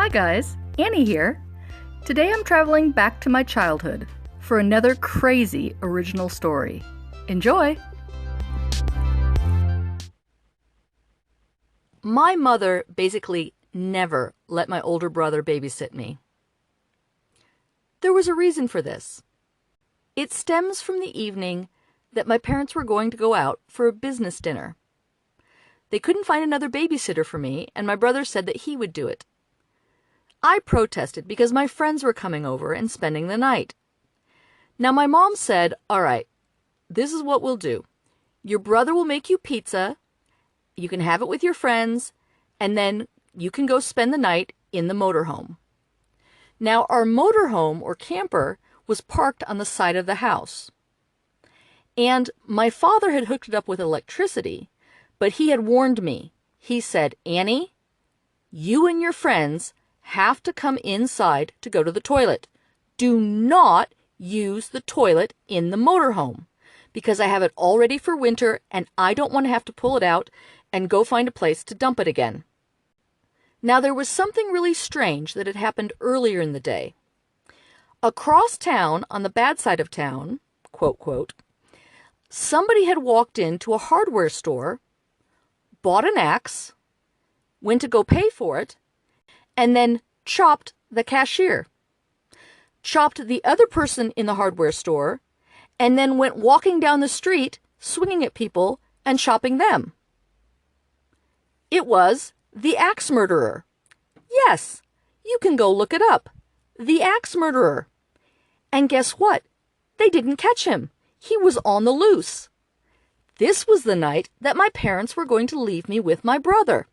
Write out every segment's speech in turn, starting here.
Hi guys, Annie here. Today I'm traveling back to my childhood for another crazy original story. Enjoy! My mother basically never let my older brother babysit me. There was a reason for this. It stems from the evening that my parents were going to go out for a business dinner. They couldn't find another babysitter for me, and my brother said that he would do it. I protested because my friends were coming over and spending the night. Now my mom said, all right, this is what we'll do. Your brother will make you pizza, you can have it with your friends, and then you can go spend the night in the motorhome. Now our motorhome or camper was parked on the side of the house. And my father had hooked it up with electricity, but he had warned me. He said, Annie, you and your friends have to come inside to go to the toilet. Do not use the toilet in the motorhome because I have it all ready for winter and I don't want to have to pull it out and go find a place to dump it again. Now there was something really strange that had happened earlier in the day. Across town, on the bad side of town, quote, quote, somebody had walked into a hardware store, bought an axe, went to go pay for it, and then chopped the cashier, chopped the other person in the hardware store, and then went walking down the street, swinging at people and chopping them. It was the axe murderer. Yes, you can go look it up. The axe murderer. And guess what? They didn't catch him. He was on the loose. This was the night that my parents were going to leave me with my brother.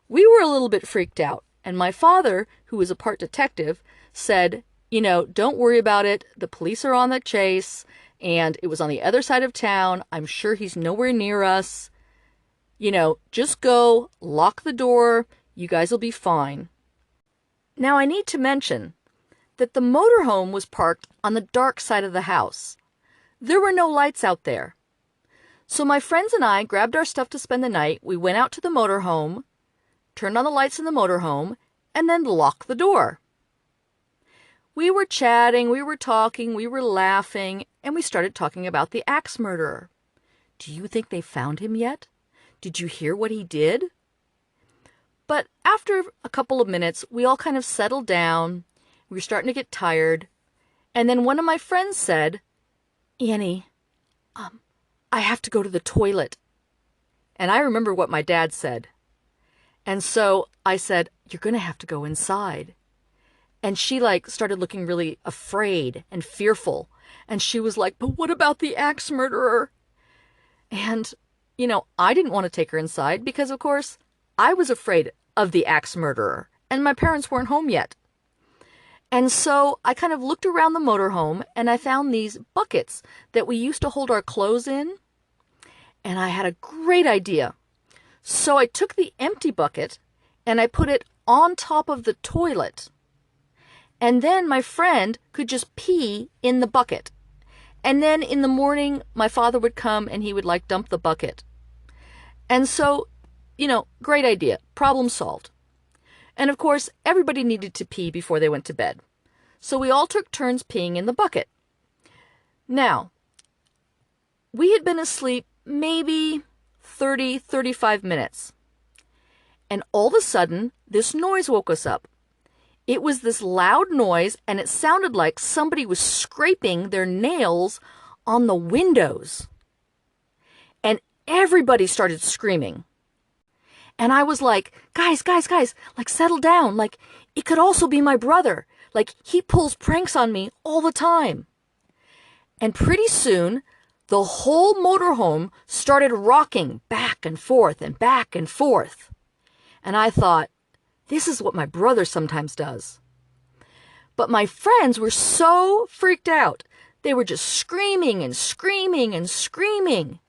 We were a little bit freaked out, and my father, who was a part detective, said, don't worry about it. The police are on the chase, and it was on the other side of town. I'm sure he's nowhere near us. Just go, lock the door. You guys will be fine. Now, I need to mention that the motorhome was parked on the dark side of the house. There were no lights out there. So my friends and I grabbed our stuff to spend the night. We went out to the motorhome, turned on the lights in the motorhome, and then locked the door. We were chatting, we were talking, we were laughing, and we started talking about the axe murderer. Do you think they found him yet? Did you hear what he did? But after a couple of minutes, we all kind of settled down. We were starting to get tired. And then one of my friends said, Annie, I have to go to the toilet. And I remember what my dad said. And so I said, you're going to have to go inside. And she started looking really afraid and fearful. And she was like, but what about the axe murderer? And, I didn't want to take her inside because, of course, I was afraid of the axe murderer. And my parents weren't home yet. And so I kind of looked around the motorhome and I found these buckets that we used to hold our clothes in. And I had a great idea. So I took the empty bucket and I put it on top of the toilet. And then my friend could just pee in the bucket. And then in the morning, my father would come and he would dump the bucket. And so, great idea. Problem solved. And of course, everybody needed to pee before they went to bed. So we all took turns peeing in the bucket. Now, we had been asleep maybe 35 minutes. And all of a sudden, this noise woke us up. It was this loud noise, and it sounded like somebody was scraping their nails on the windows. And everybody started screaming. And I was like, guys, settle down. It could also be my brother. He pulls pranks on me all the time. And pretty soon, the whole motorhome started rocking back and forth and back and forth. And I thought, this is what my brother sometimes does. But my friends were so freaked out. They were just screaming and screaming and screaming.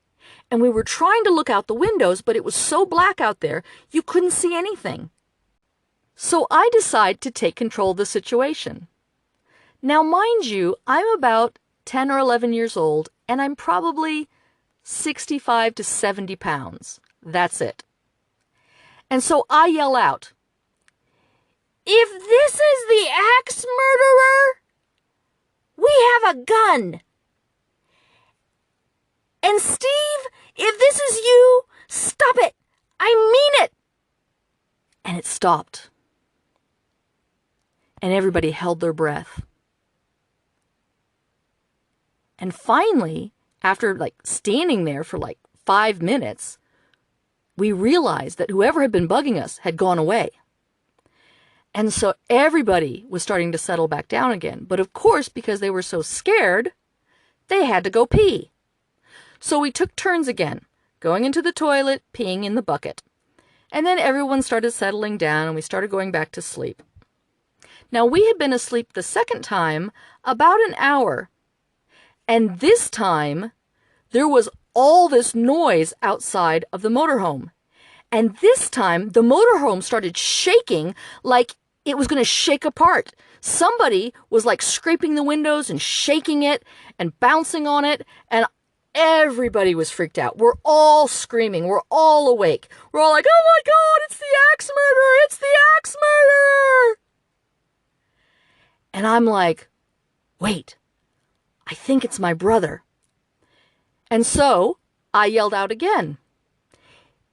And we were trying to look out the windows, but it was so black out there, you couldn't see anything. So I decided to take control of the situation. Now, mind you, I'm about 10 or 11 years old, and I'm probably 65 to 70 pounds. That's it. And so I yell out, If this is the axe murderer, we have a gun. And Steve, if this is you, stop it. I mean it. And it stopped. And everybody held their breath. And finally, after standing there for 5 minutes, we realized that whoever had been bugging us had gone away. And so everybody was starting to settle back down again. But of course, because they were so scared, they had to go pee. So we took turns again, going into the toilet, peeing in the bucket. And then everyone started settling down and we started going back to sleep. Now, we had been asleep the second time about an hour. And this time, there was all this noise outside of the motorhome. And this time, the motorhome started shaking like it was going to shake apart. Somebody was scraping the windows and shaking it and bouncing on it. And everybody was freaked out. We're all screaming. We're all awake. We're all like, oh my God, it's the axe murderer. It's the axe murderer. And I'm like, wait, I think it's my brother. And so I yelled out again.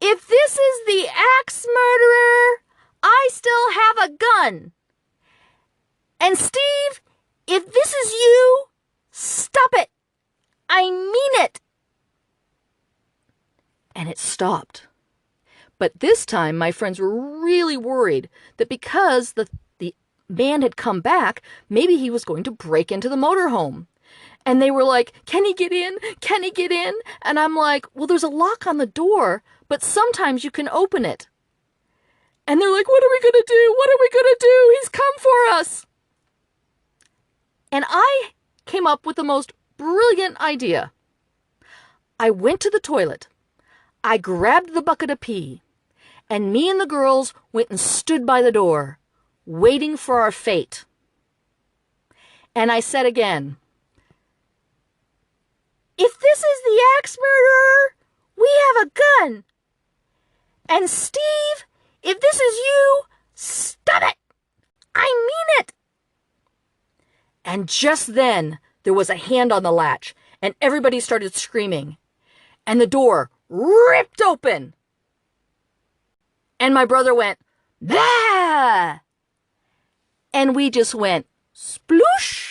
If this is the axe murderer, I still have a gun. And Steve, if this is you, stop it. I mean it. And it stopped. But this time, my friends were really worried that because the man had come back, maybe he was going to break into the motorhome. And they were like, can he get in? Can he get in? And I'm like, well, there's a lock on the door, but sometimes you can open it. And they're like, what are we going to do? What are we going to do? He's come for us. And I came up with the most brilliant idea. I went to the toilet. I grabbed the bucket of pee. And me and the girls went and stood by the door, waiting for our fate. And I said again, if this is the axe murderer, we have a gun. And Steve, if this is you, stop it. I mean it. And just then, there was a hand on the latch, and everybody started screaming. And the door ripped open. And my brother went, bah! And we just went, sploosh.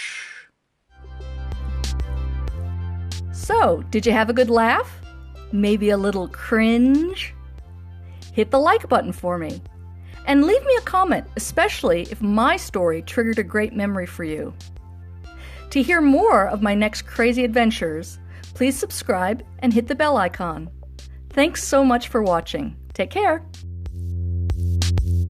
So, did you have a good laugh? Maybe a little cringe? Hit the like button for me. And leave me a comment, especially if my story triggered a great memory for you. To hear more of my next crazy adventures, please subscribe and hit the bell icon. Thanks so much for watching. Take care.